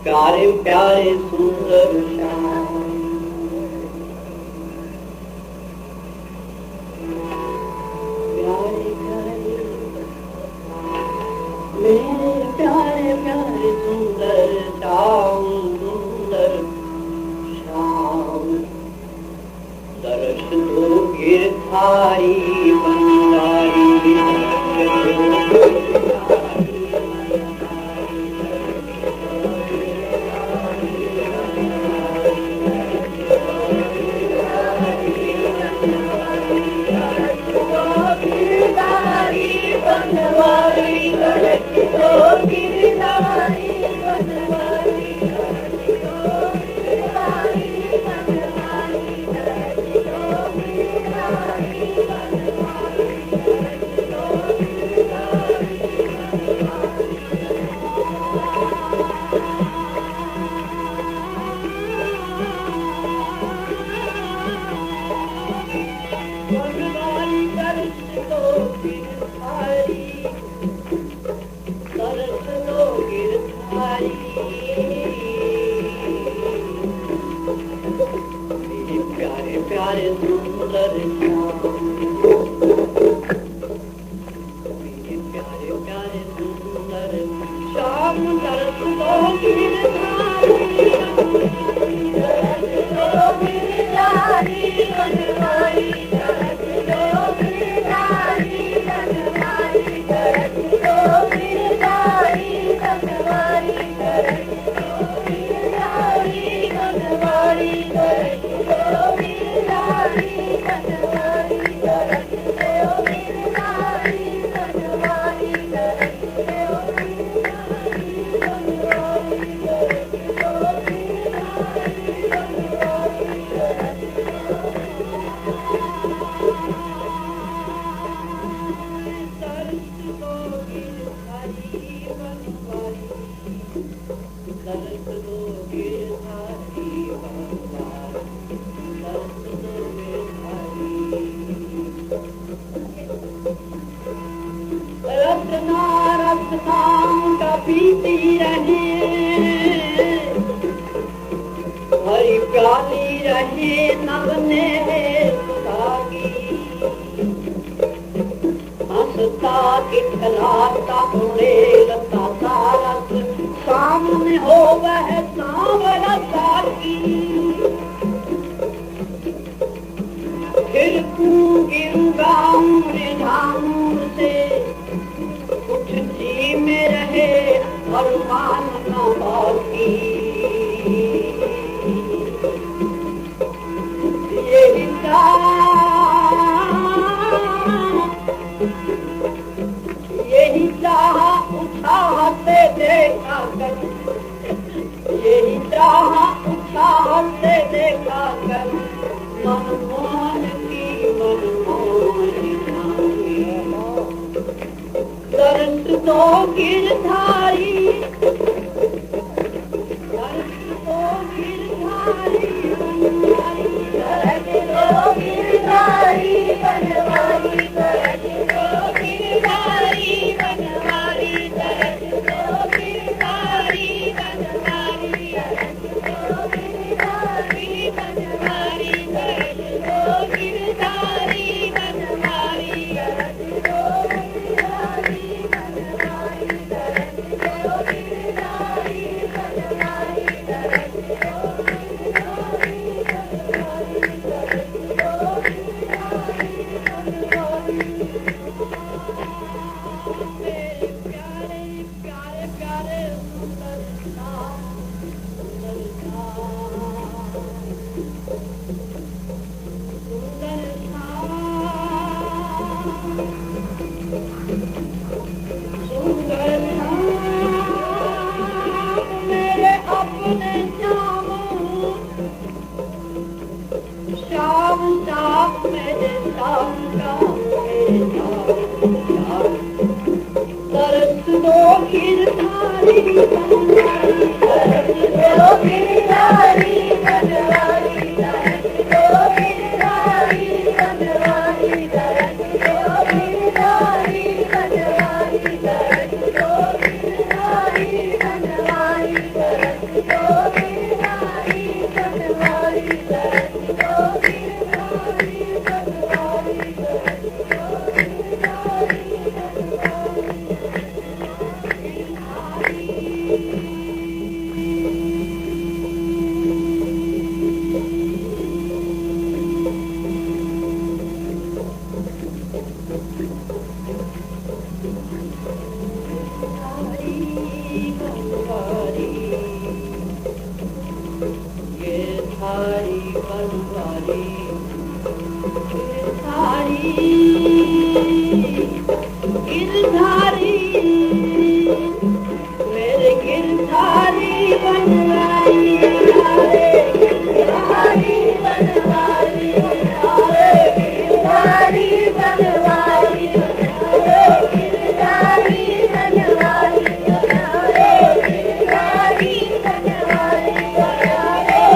प्यारे प्यारे सुंदर श्याम प्यारे प्यारे मेरे प्यारे प्यारे सुंदर श्याम सुंदर श्याम दर्श दो गिरधारी बंगारी प्यारे सुंदर मेरे प्यारे प्यारे सुंदर श्याम दर्श दो गिरधारी दर्श दो गिरधारी बनवारी दर्श दो गिरधारी बनवारी दर्श दो गिरधारी बनवारी दर्श दो गिरधारी बनवारी दर्श पीती रहे हरी प्याली रहे नगने सुधागी हंसता खिलखिलाता उड़े लता सारस सामने हो वह सांवरा साकी फिर तू गिरूंगा झामूर से कुछ जी में रहे अरमान न बाकी यही चाह उठाते देखा कर यही चाह उठाते देखा कर मनमोहन की मनमोहनी दर्श दो गिरधारी गिरधारी बनवारी रे, गिरधारी बनवारी रे, गिरधारी बनवारी रे, गिरधारी बनवारी रे, गिरधारी बनवारी रे,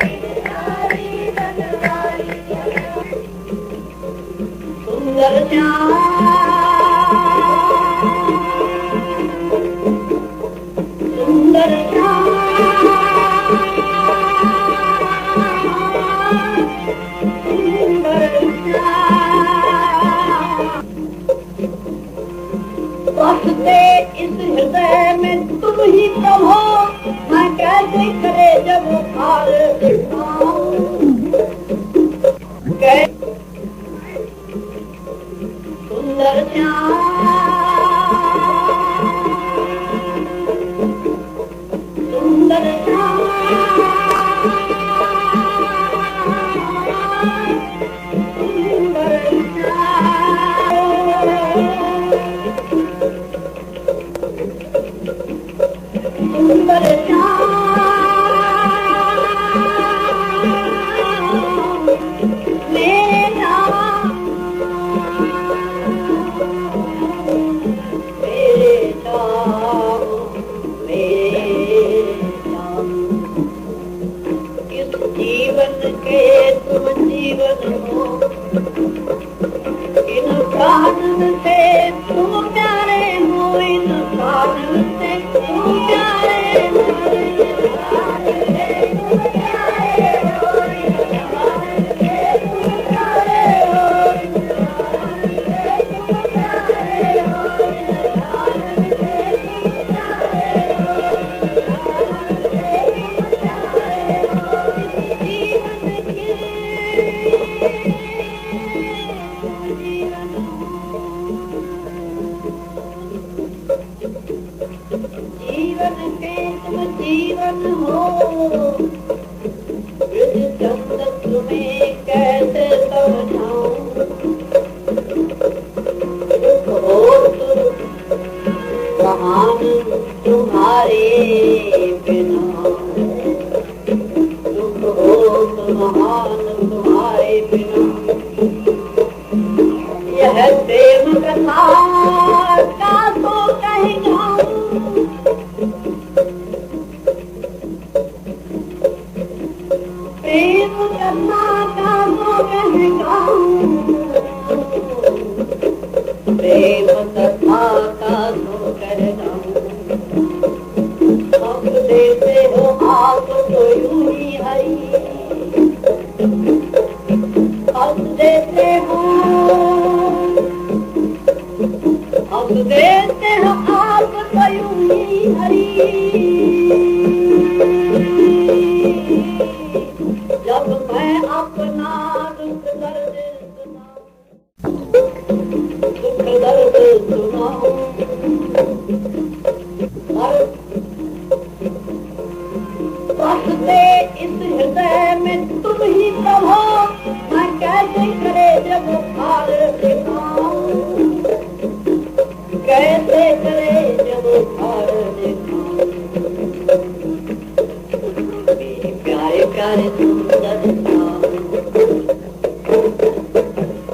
गिरधारी बनवारी सुंदर श्याम सुंदर श्याम सुंदर श्याम बसते इस हृदय में तुम ही प्रभो मैं कैसे करे जब हार सुंदर श्याम सुंदर श्याम सुंदर सुंदर श्याम मेरे राम मेरे राम मेरे राम इस जीवन के तुम जीवन हो इन प्राण से तुम प्यारे हो इन प्राण से तुम प्यारे हो जीवन के तुम जीवन हो ब्रज चंद तुम्हें कैसे समझाऊं दुख हो महान तुम्हारे बिना दुख हो महान तुम्हारे बिना यह प्रेम कथा का तो कहीं जाऊं प्रेम कथा का तो कहीं जाऊं प्रेम कथा का तो कह जाऊं आप देते हो आप तो यूं ही हरी आप देते हो आप देते हो आप तो यूं ही हरी जब मैं अपना दुख दर्द सुनाऊं बसते इस हृदय में तुम ही प्रभो मैं कैसे करे जब हार दिखाऊं कैसे करे जब हार दिखाऊं मेरे प्यारे प्यारे सुंदर श्याम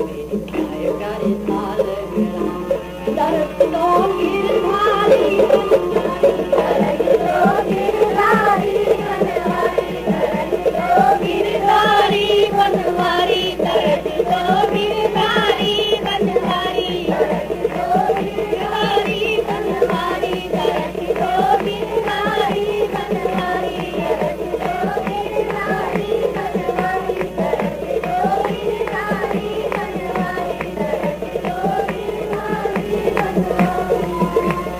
मेरे प्यारे प्यारे साल दर्द दो गिरधारी दर्द दो गिरधारी गिरधारी बनवारी दर्द दो गिरधारी बनवारी गिरधारी बनवारी दर्द दो गिरधारी बनवारी गिरधारी बनवारी दर्द दो गिरधारी बनवारी दर्द दो गिरधारी बनवारी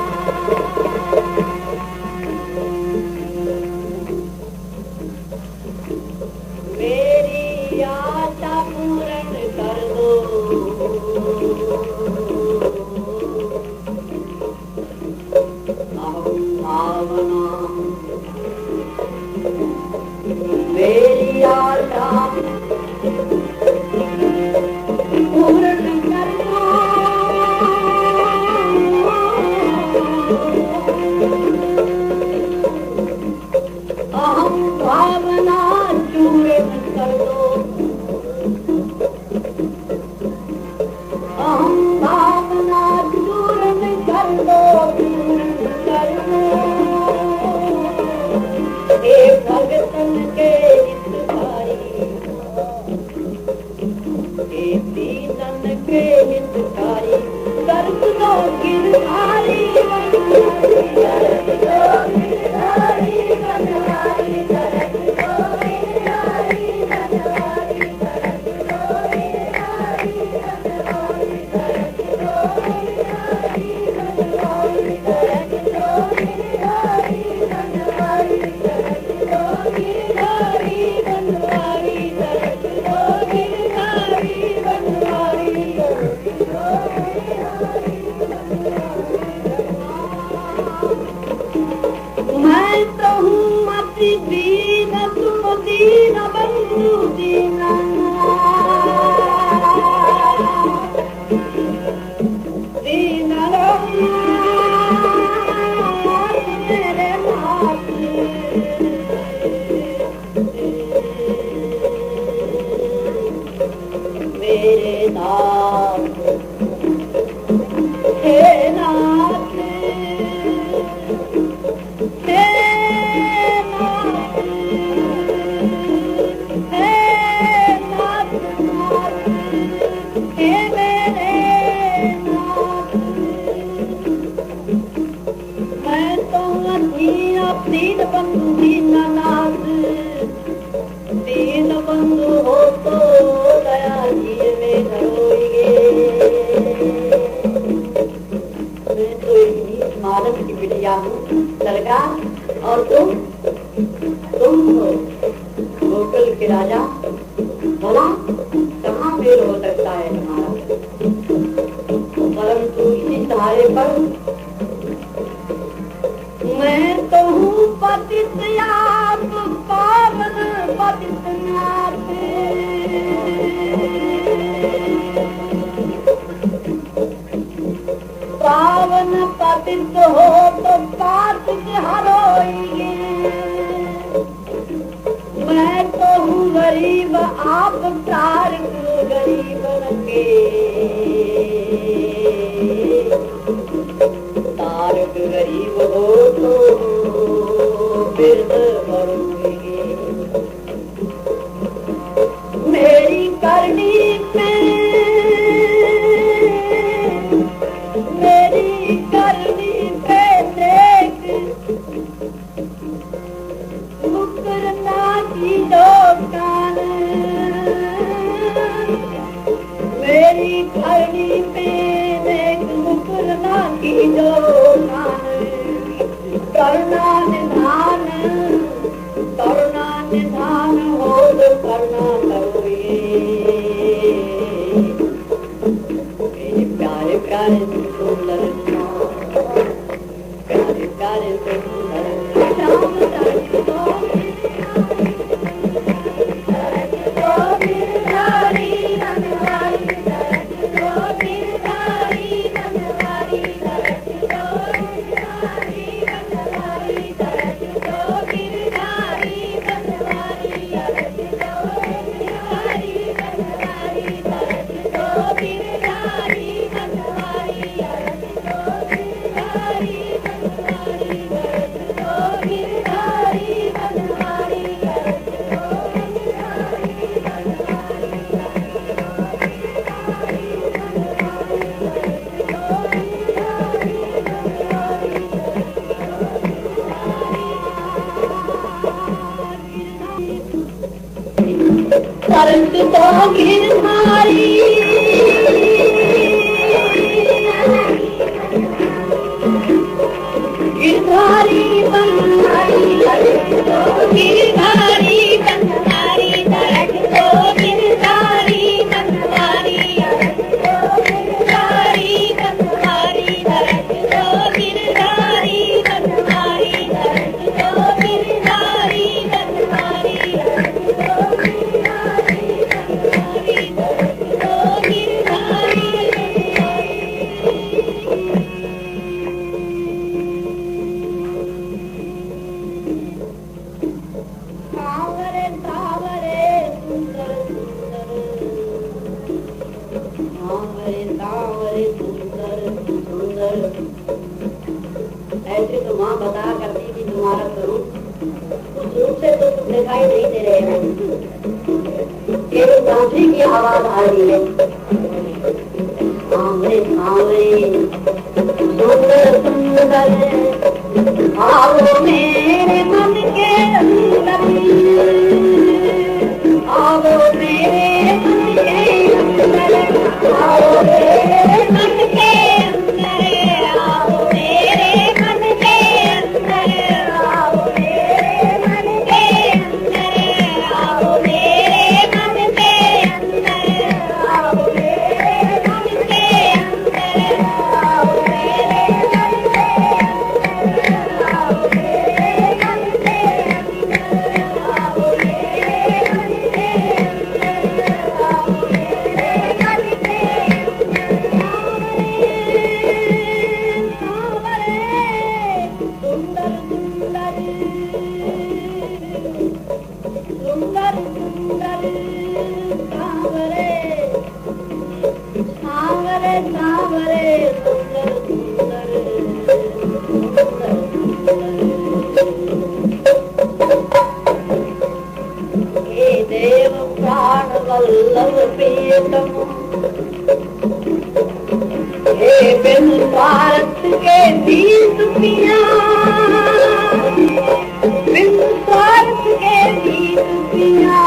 गिरधारी बनवारी धरती को गिरधारी बनवारी धरती को गिरधारी बनवारी धरती को गिरधारी बनवारी धरती को गिरधारी बनवारी धरती को गिरधारी बनवारी धरती को गिरधारी बनवारी धरती को गिरधारी बनवारी मैं तो हूँ अति दीन तुम दीन बंधु दीना दीन मेरे नाथ मेरे नाथ हे नाथ हे नाथ हे नाथ हे मेरे नाथ मैं तो दीन बंधु दीननाथ दीन बंधु हो तो दया जी में धरोगे मैं तो इस मालक की बिटिया हूँ सरकार और तुम हो गोकुल के राजा बोला कहाँ मेल हो सकता है तुम्हारा परंतु इसी सहारे पर मैं तो हूँ पतित आप पावन पतित नाथ पावन पतित हो तो पाप हरोगे मैं तो हूँ गरीब आप तार गरीब के तारक गरीब हो तो बिरद भरोगे मेरी करनी पे मेरी करनी पे देख मुकरना की दुकान मेरी करनी पे देख मुकरना की दुकान करुणा निधान हो तो करुणा करोगे मेरे प्यारे प्यारे सुंदर प्यारे प्यारे सुंदर परंतु तो गिरधारी गिरधारी बनवारी गिरधारी बनवारी गिरधारी बनवारी गिरधारी बनवारी गिरधारी बनवारी गिरधारी बनवारी ऐसे तो माँ बता करती कि तुम्हारा स्वरूप उस रूप से तो दिखाई नहीं दे रहे हैं केवल बांसुरी की आवाज आ रही है सांवरे सांवरे गीत पिया, बिन स्वार्थ के गीत पिया।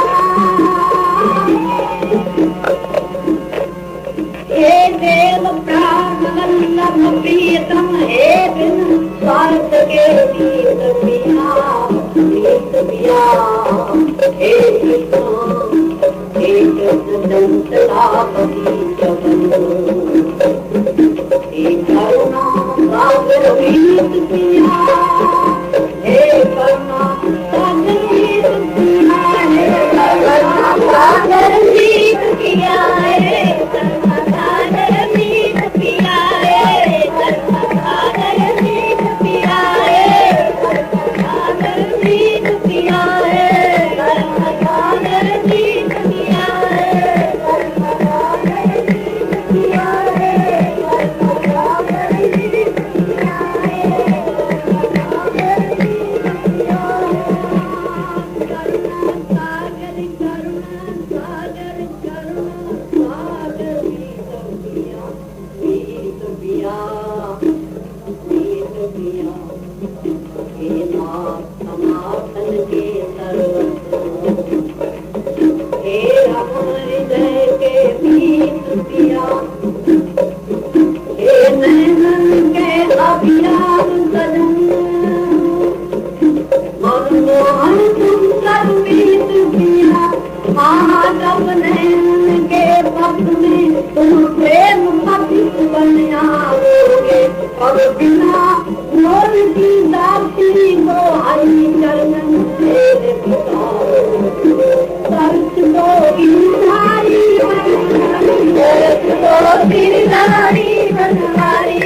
हे देव प्राण वल्लभ प्रियतम, हे बिन स्वार्थ के गीत पिया, गीत पिया। हे कृष्ण, हे कृष्ण दंत लापति जगन्नो, हे करुणा सागर गीत पिया, हे करुणा सागर गीत पिया, हे करुणा सागर गीत पिया, हे करुणा सागर गीत पिया, हे करुणा सागर गीत पिया, हे करुणा सागर गीत पिया, हे करुणा सागर गीत पिया, हे करुणा सागर गीत पिया, हे करुणा सागर गीत पिया, बिना मोर की दासी को हरि चरणन तेरे सर्च दो गिरधारी बनवारी, सर्च दो गिरधारी बनवारी।